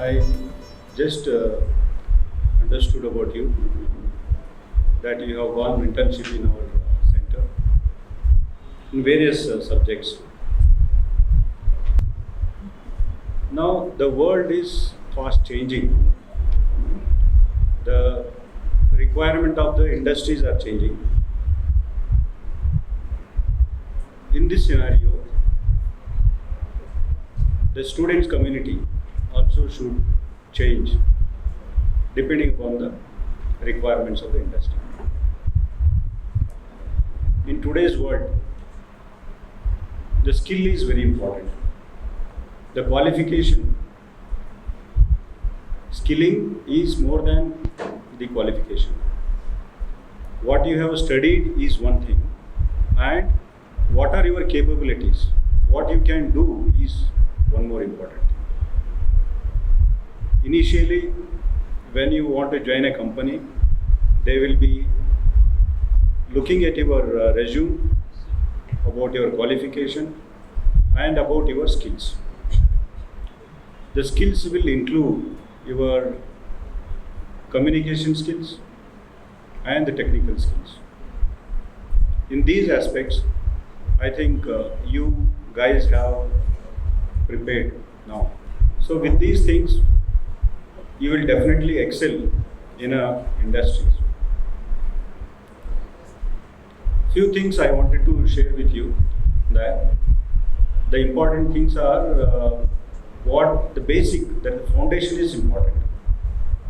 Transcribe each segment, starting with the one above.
I just understood about you that you have gone internship in our center in various subjects. Now the world is fast changing. The requirement of the industries are changing. In this scenario, the students community also should change depending upon the requirements of the industry. In today's world, the skill is very important. The qualification, skilling is more than the qualification. What you have studied is one thing, and what are your capabilities, what you can do is one more important thing. Initially, when you want to join a company, they will be looking at your resume, about your qualification and about your skills. The skills will include your communication skills and the technical skills. In these aspects, I think you guys have prepared now. So with these things, you will definitely excel in industries. Few things I wanted to share with you, that the important things are what the basic, that the foundation is important.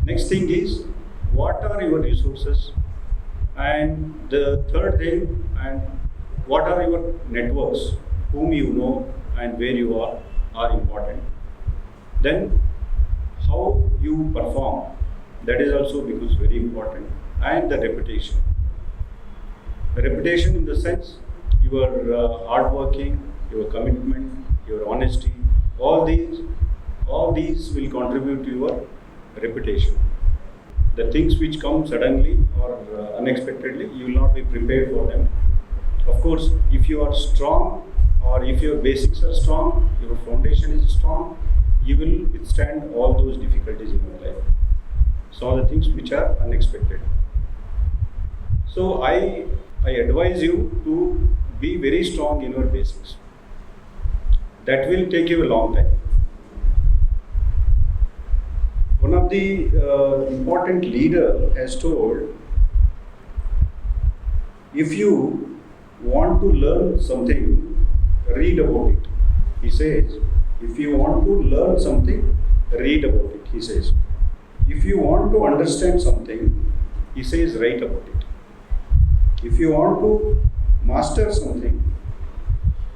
Next thing is what are your resources, and the third thing, and what are your networks, whom you know and where you are important. Then how you perform, that is also becomes very important, and the reputation. The reputation in the sense your hard working, your commitment, your honesty, all these will contribute to your reputation. The things which come suddenly or unexpectedly, you will not be prepared for them. Of course, if you are strong, or if your basics are strong, your foundation is strong, you will withstand all those difficulties in your life. Some of the things which are unexpected. So I advise you to be very strong in your basics. That will take you a long time. One of the important leader has told, if you want to learn something, read about it. He says, if you want to learn something, read about it. He says, if you want to understand something, he says, write about it. If you want to master something,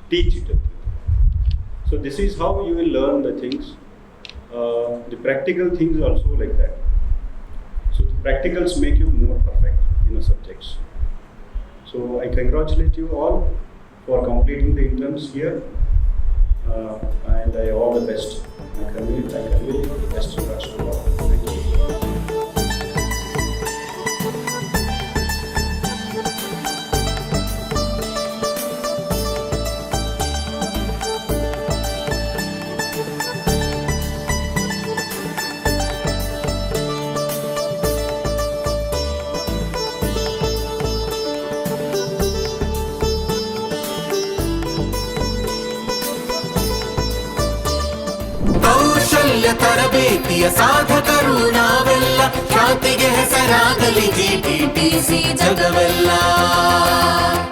teach it. So this is how you will learn the things. The practical things also like that. So the practicals make you more perfect in the subjects. So I congratulate you all for completing the interns here, and I all the best. I convey the best regards to all. Thank you. ತರಬೇತಿಯ ಸಾಧಕರು ನಾವೆಲ್ಲ, ಖ್ಯಾತಿಗೆ ಹೆಸರಾಗಲಿ GTTC ಜಗವೆಲ್ಲ.